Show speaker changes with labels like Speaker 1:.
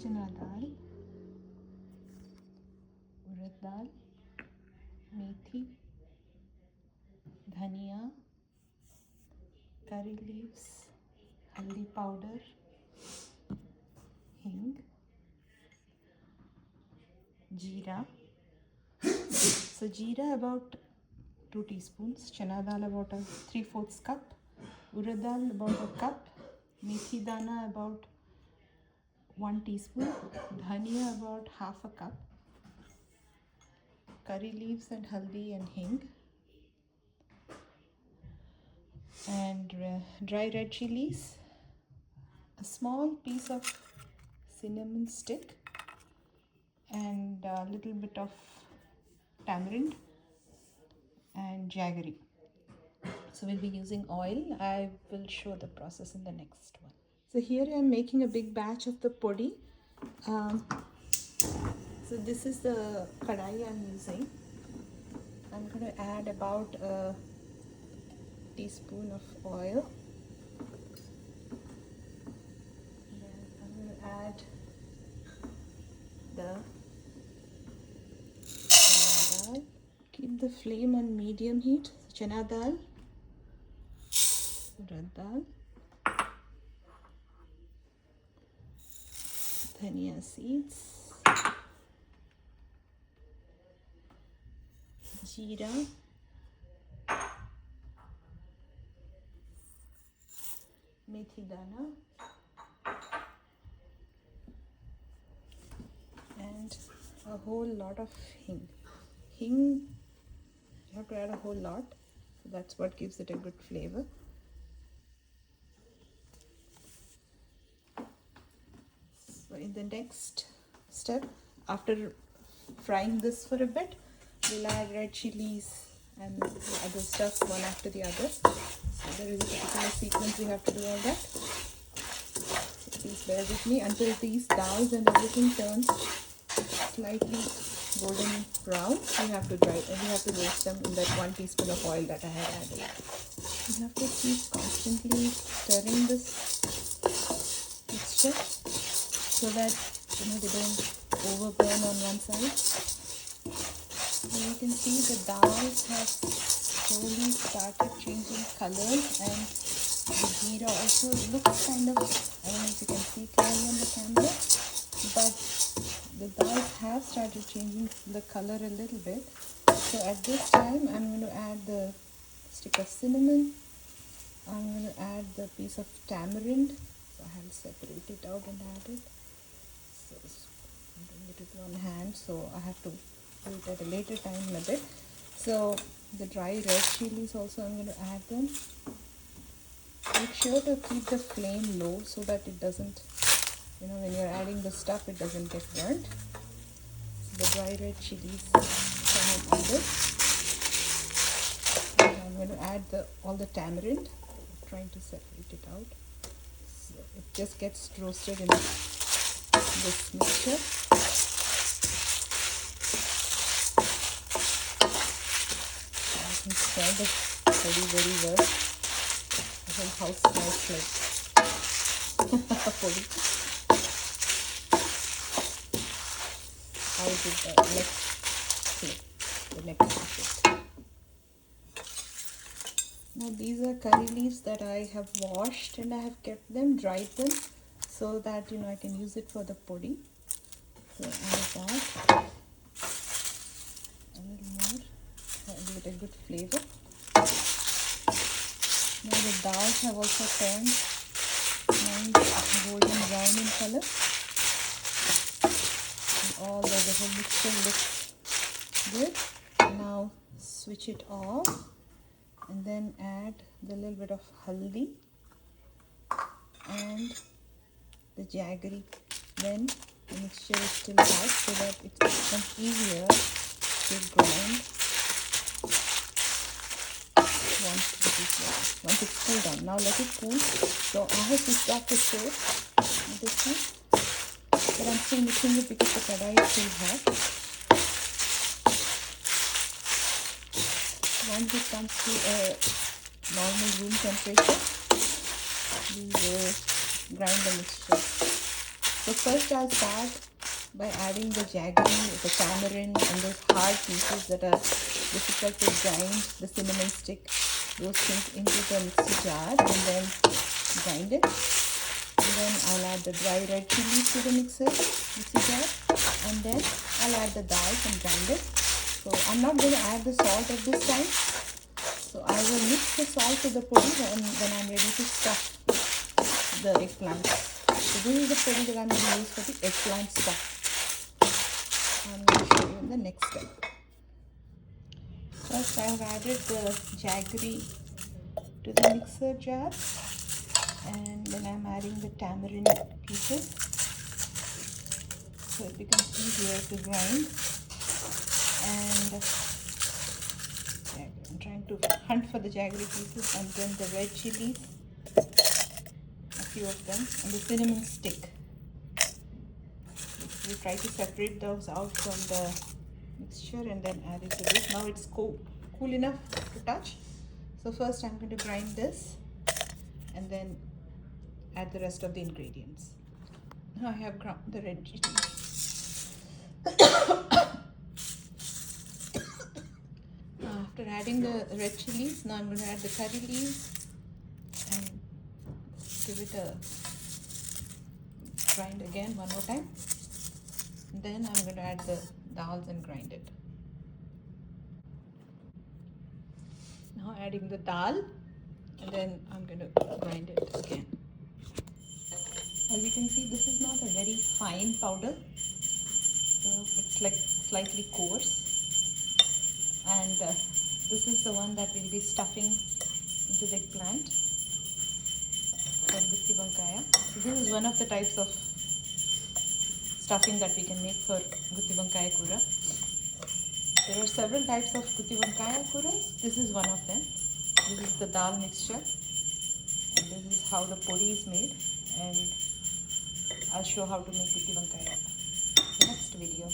Speaker 1: chana dal, urad dal, methi, dhania, curry leaves, haldi powder, hing, jeera. So jeera about 2 teaspoons, chana dal about a 3/4 cup, urad dal about a cup, methi dana about 1 teaspoon, dhania about half a cup, curry leaves and haldi and hing, and dry red chilies, a small piece of cinnamon stick, and a little bit of tamarind and jaggery. So we'll be using oil. I will show the process in the next one. So here I am making a big batch of the podi. So this is the kadai I'm using. I'm going to add about a teaspoon of oil. Then I'm going to add the chana dal. Keep the flame on medium heat. Chana dal, urad dal, dhania seeds, jeera, methi dana, and a whole lot of hing. Hing, you have to add a whole lot. So that's what gives it a good flavor. So in the next step, after frying this for a bit, we'll add red chilies and other stuff one after the other. So there is a particular sequence we have to do all that. So please bear with me until these dals and everything turns slightly golden brown. We have to roast them in that 1 teaspoon of oil that I had added. You have to keep constantly stirring this mixture so that they don't overburn on one side. So you can see the dals have slowly started changing colors, and the jeera also looks kind of, I don't know if you can see clearly on the camera, but the dals have started changing the color a little bit. So at this time I'm going to add the stick of cinnamon. I'm going to add the piece of tamarind. So I'll separate it out and add it. So I'm doing it with one hand, so I have to do it at a later time in a bit. So the dry red chilies also I'm going to add them. Make sure to keep the flame low so that it doesn't, when you're adding the stuff, it doesn't get burnt. So the dry red chilies come added. And I'm going to add all the tamarind. I'm trying to separate it out. So it just gets roasted in this mixture. I can smell the podi very well. The whole house smells like podi. I did the next step. Now these are curry leaves that I have washed and I have kept them, dried them, so that I can use it for the podi. So add that a little more, give it a good flavor. Now the dals have also turned nice golden brown in color. All the whole mixture looks good. Now switch it off and then add the little bit of haldi and the jaggery. Then the mixture is still hot so that it becomes easier to grind once it's cooled down. Now let it cool. So I have to stop the stove this one. But I'm still mixing it because the kadai is still hot. Once it comes to a normal room temperature, we will grind the mixture. So first I'll start by adding the jaggery, the tamarind, and those hard pieces that are difficult to grind, the cinnamon stick, those things into the mixer jar, and then grind it. And then I'll add the dry red chilies to the mixer jar, and then I'll add the dal and grind it. So I'm not going to add the salt at this time. So I will mix the salt to the podi when I'm ready to stuff the eggplant. So this is the podi that I'm going to use for the eggplant stuff. I'm going to show you in the next step. First I've added the jaggery to the mixer jar, and then I'm adding the tamarind pieces so it becomes easier to grind. And I'm trying to hunt for the jaggery pieces, and then the red chilies, a few of them, and the cinnamon stick. You try to separate those out from the mixture and then add it to this. Now it's cool enough to touch. So first I'm going to grind this and then add the rest of the ingredients. Now I have ground the red chilies. After adding the red chilies, now I'm going to add the curry leaves and give it a grind again one more time. And then I'm going to add the dals and grind it. Now adding the dal, and then I'm going to grind it again. As you can see, this is not a very fine powder, so it's like slightly coarse. And this is the one that we'll be stuffing into the eggplant for Gutti Vankaya. So this is one of the types of stuffing that we can make for Gutti Vankaya Koora. There are several types of Gutti Vankaya Kooras. This is one of them. This is the dal mixture, and this is how the podi is made, and I'll show how to make Gutti Vankaya in the next video.